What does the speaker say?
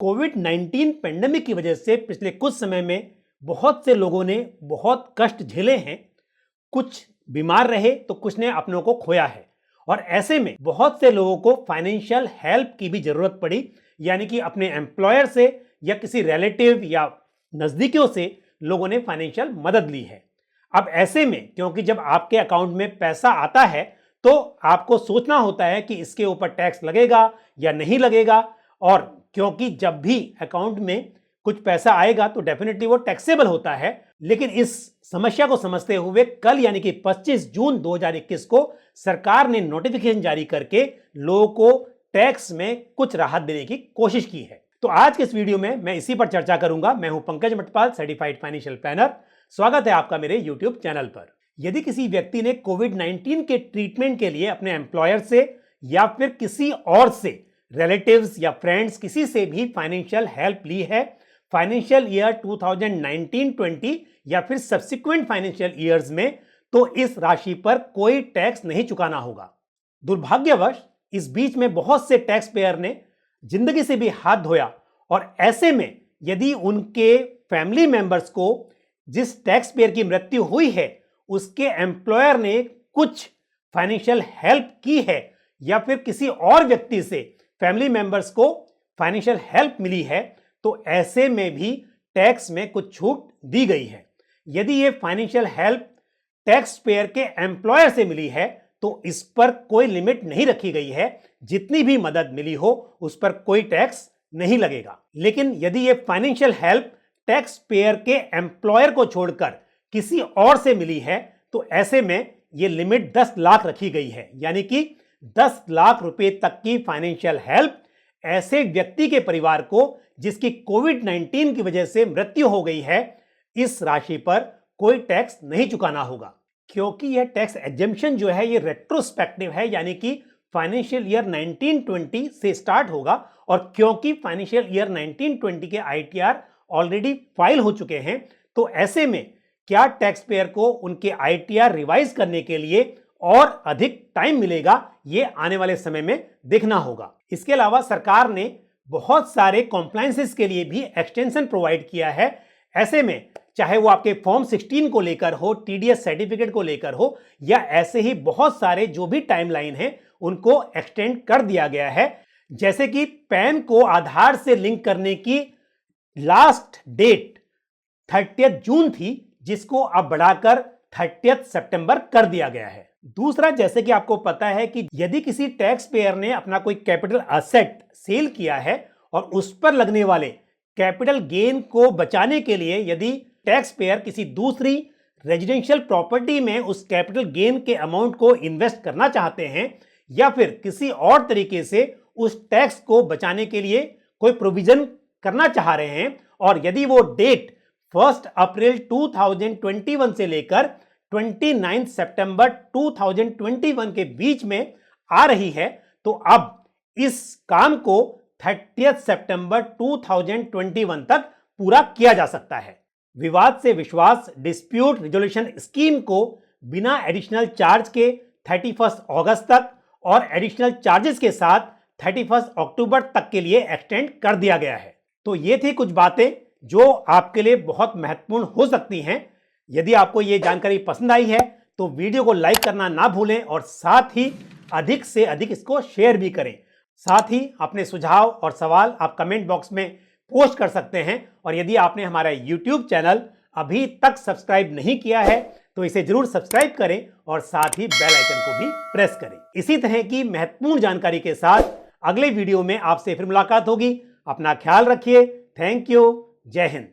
Covid 19 pandemic की वजह से पिछले कुछ समय में बहुत से लोगों ने बहुत कष्ट झेले हैं। कुछ बीमार रहे तो कुछ ने अपनों को खोया है और ऐसे में बहुत से लोगों को फाइनेंशियल हेल्प की भी जरूरत पड़ी, यानी कि अपने एम्प्लॉयर से या किसी रिलेटिव या नजदीकियों से लोगों ने फाइनेंशियल मदद ली है। अब ऐसे में क्योंकि जब आपके अकाउंट में पैसा आता है तो आपको सोचना होता है कि इसके ऊपर टैक्स लगेगा या नहीं लगेगा, और क्योंकि जब भी अकाउंट में कुछ पैसा आएगा तो डेफिनेटली वो टैक्सेबल होता है। लेकिन इस समस्या को समझते हुए कल यानी कि 25 जून 2021 को सरकार ने नोटिफिकेशन जारी करके लोगों को टैक्स में कुछ राहत देने की कोशिश की है। तो आज के इस वीडियो में मैं इसी पर चर्चा करूंगा। मैं हूं Pankaj Matpal, certified financial planner. स्वागत है आपका मेरे यूट्यूब चैनल पर। यदि किसी व्यक्ति ने कोविड 19 के ट्रीटमेंट के लिए अपने एम्प्लॉयर से या फिर किसी और से, रिलेटिव्स या फ्रेंड्स, किसी से भी फाइनेंशियल हेल्प ली है फाइनेंशियल ईयर 2019-20 या फिर सब्सिक्वेंट फाइनेंशियल ईयर्स में, तो इस राशि पर कोई टैक्स नहीं चुकाना होगा। दुर्भाग्यवश इस बीच में बहुत से टैक्स पेयर ने जिंदगी से भी हाथ धोया और ऐसे में यदि उनके फैमिली मेंबर्स को जिस टैक्स पेयर की मृत्यु हुई है उसके एम्प्लॉयर ने कुछ फाइनेंशियल हेल्प की है या फिर किसी और व्यक्ति से फैमिली मेंबर्स को फाइनेंशियल हेल्प मिली है, तो ऐसे में भी टैक्स में कुछ छूट दी गई है। यदि ये फाइनेंशियल हेल्प टैक्स पेयर के एम्प्लॉयर से मिली है तो इस पर कोई लिमिट नहीं रखी गई है। जितनी भी मदद मिली हो उस पर कोई टैक्स नहीं लगेगा। लेकिन यदि ये फाइनेंशियल हेल्प टैक्स पेयर के एम्प्लॉयर को छोड़कर किसी और से मिली है तो ऐसे में ये लिमिट 10 लाख रखी गई है, यानी कि 10 लाख रुपए तक की फाइनेंशियल हेल्प ऐसे व्यक्ति के परिवार को जिसकी कोविड 19 की वजह से मृत्यु हो गई है, इस राशि पर कोई टैक्स नहीं चुकाना होगा। क्योंकि यह टैक्स एग्जेम्पशन जो है ये रेट्रोस्पेक्टिव है, यानी कि फाइनेंशियल ईयर 1920 से स्टार्ट होगा, और क्योंकि फाइनेंशियल ईयर 1920 के ITR ऑलरेडी फाइल हो चुके हैं, तो ऐसे में क्या टैक्स पेयर को उनके ITR रिवाइज करने के लिए और अधिक टाइम मिलेगा, ये आने वाले समय में देखना होगा। इसके अलावा सरकार ने बहुत सारे कॉम्प्लायंसेस के लिए भी एक्सटेंशन प्रोवाइड किया है। ऐसे में चाहे वो आपके फॉर्म 16 को लेकर हो, TDS सर्टिफिकेट को लेकर हो, या ऐसे ही बहुत सारे जो भी टाइमलाइन है उनको एक्सटेंड कर दिया गया है। जैसे कि पैन को आधार से लिंक करने की लास्ट डेट 30 जून थी, जिसको अब बढ़ाकर 30 सितंबर कर दिया गया है। दूसरा, जैसे कि आपको पता है कि यदि किसी टैक्स पेयर ने अपना कोई कैपिटल एसेट सेल किया है और उस पर लगने वाले कैपिटल गेन को बचाने के लिए यदि टैक्स पेयर किसी दूसरी रेजिडेंशियल प्रॉपर्टी में उस कैपिटल गेन के अमाउंट को इन्वेस्ट करना चाहते हैं या फिर किसी और तरीके से उस टैक्स को बचाने के लिए कोई प्रोविजन करना चाह रहे हैं, और यदि वो डेट 1 अप्रैल 2021 से लेकर 29 सितंबर 2021 के बीच में आ रही है, तो अब इस काम को 30 सितंबर 2021 तक पूरा किया जा सकता है। विवाद से विश्वास डिस्प्यूट रिजोल्यूशन स्कीम को बिना एडिशनल चार्ज के 31 अगस्त तक और एडिशनल चार्जेस के साथ 31 अक्टूबर तक के लिए एक्सटेंड कर दिया गया है। तो ये थी कुछ बातें जो आपके लिए बहुत महत्वपूर्ण हो सकती हैं। यदि आपको ये जानकारी पसंद आई है तो वीडियो को लाइक करना ना भूलें और साथ ही अधिक से अधिक इसको शेयर भी करें। साथ ही अपने सुझाव और सवाल आप कमेंट बॉक्स में पोस्ट कर सकते हैं, और यदि आपने हमारा YouTube चैनल अभी तक सब्सक्राइब नहीं किया है तो इसे जरूर सब्सक्राइब करें और साथ ही बेल आइकन को भी प्रेस करें। इसी तरह की महत्वपूर्ण जानकारी के साथ अगले वीडियो में आपसे फिर मुलाकात होगी। अपना ख्याल रखिए। Thank you. जय हिंद।